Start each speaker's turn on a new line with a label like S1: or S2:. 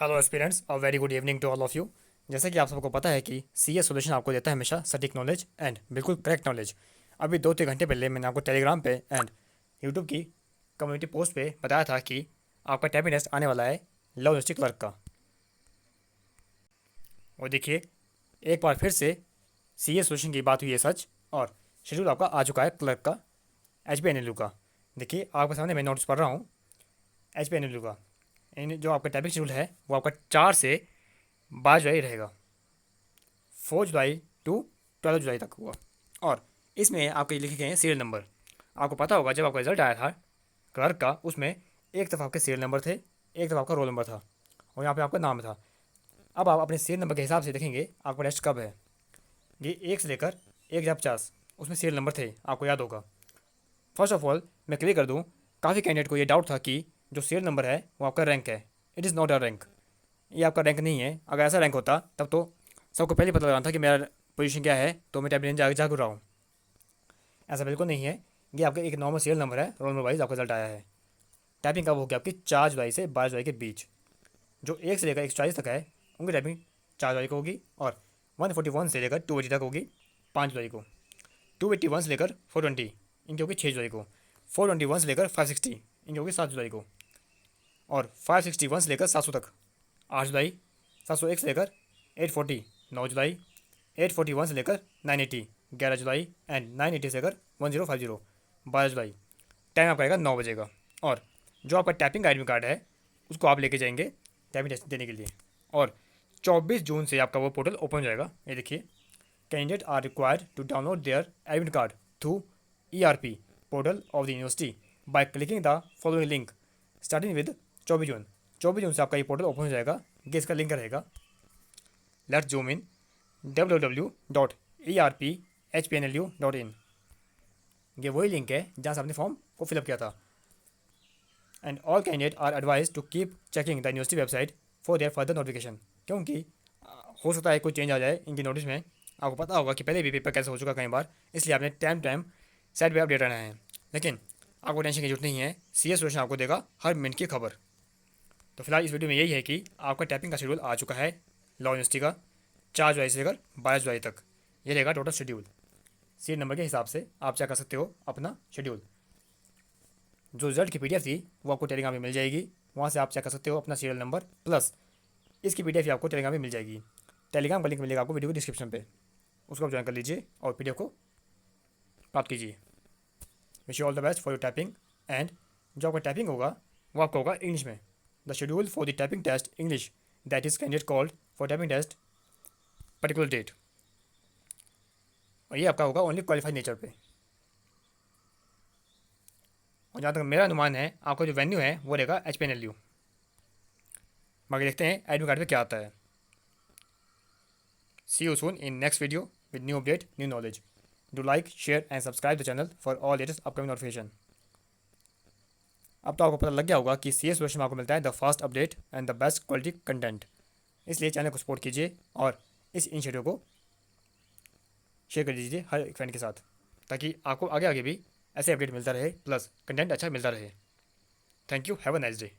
S1: Hello aspirants, a very good evening to all of you. जैसे कि आप सबको पता है कि सीए सॉल्यूशन आपको देता है हमेशा सटीक नॉलेज एंड बिल्कुल करेक्ट नॉलेज। अभी 2-3 घंटे पहले मैंने आपको टेलीग्राम पे एंड यूट्यूब की कम्युनिटी पोस्ट पे बताया था कि आपका टाइपिंग टेस्ट आने वाला है लॉ यूनिवर्सिटी क्लर्क का। और देखिए, एक बार फिर से सीए सॉल्यूशन की बात हुई है सच, और शेड्यूल आपका आ चुका है क्लर्क का, HPNLU का। देखिए, आपके सामने मैं नोट्स पढ़ रहा हूँ HPNLU का। जो आपका टाइपिंग शेड्यूल है वो आपका 4 से 12 जुलाई रहेगा, 4 जुलाई टू 12 जुलाई तक हुआ। और इसमें आपके लिखे गए हैं सीरियल नंबर। आपको पता होगा जब आपका रिजल्ट आया था क्लर्क का, उसमें एक तरफ आपके सीरियल नंबर थे, एक तरफ आपका रोल नंबर था, और यहाँ पे आपका नाम था। अब आप अपने सीरियल नंबर के हिसाब से देखेंगे आपका टेस्ट कब है। ये 1 से लेकर 1 से 50 उसमें सीरियल नंबर थे, आपको याद होगा। फर्स्ट ऑफ ऑल मैं क्लियर कर दूँ, काफ़ी कैंडिडेट को ये डाउट था कि जो सीरियल नंबर है वो आपका रैंक है। It is not a rank. ये आपका रैंक नहीं है। अगर ऐसा रैंक होता तब तो सबको पहले पता लगाना था कि मेरा पोजीशन क्या है, तो मैं टैबलेट जाग रहा हूँ। ऐसा बिल्कुल नहीं है। ये आपका एक नॉर्मल सीरियल नंबर है, रोल नंबर वाइज आपका रिजल्ट आया है। टाइपिंग कब होगी आपकी? 4 जुलाई से 12 जुलाई के बीच। जो 1 से लेकर 140 तक है उनकी टाइपिंग 4 जुलाई को होगी, और 141 से लेकर 280 तक होगी 5 जुलाई को। 281 से लेकर 420 इनकी होगी 6 जुलाई को। 421 से लेकर 560 इनकी होगी 7 जुलाई को। और 561 से लेकर 700 तक 8 जुलाई। 701 से लेकर 840 9 जुलाई। 841 से लेकर 980 11 जुलाई। एंड 980 से लेकर 1050 12 जुलाई। टाइम आपका आएगा 9 बजे का। और जो आपका टैपिंग एडमिट कार्ड है उसको आप लेके जाएंगे टैपिंग टेस्ट देने के लिए। और 24 जून से आपका वो पोर्टल ओपन हो जाएगा। ये देखिए, candidate are required to download their admit card through ERP portal of the university by clicking the following link starting with 24 June. 24 जून से आपका ये पोर्टल ओपन हो जाएगा। ये इसका लिंक रहेगा, लेट्स जूम इन, www.erphpnlu.in। ये वही लिंक है जहाँ से आपने फॉर्म को फिलअप किया था। And all candidate are advise to keep checking the university website for their further notification, क्योंकि हो सकता है कोई चेंज आ जाए इनकी नोटिस में। आपको पता होगा कि पहले भी पेपर कैसे हो चुका कई बार, इसलिए आपने टाइम टाइम साइड पे अपडेट रहना है। लेकिन आपको टेंशन की जरूरत नहीं है, CS सोल्यूशन आपको देगा हर मिनट की खबर। तो फिलहाल इस वीडियो में यही है कि आपका टाइपिंग का शेड्यूल आ चुका है लॉ यूनिवर्सिटी का, 4 जुलाई से लेकर 12 जुलाई तक। ये रहेगा टोटल शेड्यूल। सीट नंबर के हिसाब से आप चेक कर सकते हो अपना शेड्यूल। जो रिजल्ट की PDF थी वो आपको टेलीग्राम में मिल जाएगी, वहाँ से आप चेक कर सकते हो अपना सीरियल नंबर, प्लस इसकी PDF आपको टेलीग्राम में मिल जाएगी। टेलीग्राम का लिंक मिलेगा आपको वीडियो को डिस्क्रिप्शन पे, उसको आप ज्वाइन कर लीजिए और PDF को प्राप्त कीजिए। Wish you all the best for your typing. And जो आपका टाइपिंग होगा वो आपका होगा इंग्लिश में। The schedule for the typing test English that is candidate called for typing test particular date. और ये आपका होगा ओनली क्वालिफाइड नेचर पे। और जहाँ तक मेरा अनुमान है, आपका जो वेन्यू है वो रहेगा HPNLU। बाकी देखते हैं एडमिट कार्ड पे क्या आता है। See you soon in next video with new update, new knowledge. Do like, share and subscribe the channel for all latest upcoming notification. अब तो आपको पता लग गया होगा कि CS वर्षन में आपको मिलता है the fast update and the best quality content. इसलिए चैनल को सपोर्ट कीजिए और इस इनिशिएटिव को शेयर कर दीजिए हर एक फ्रेंड के साथ, ताकि आपको आगे आगे भी ऐसे अपडेट मिलता रहे, प्लस कंटेंट अच्छा मिलता रहे। Thank you, have a nice day.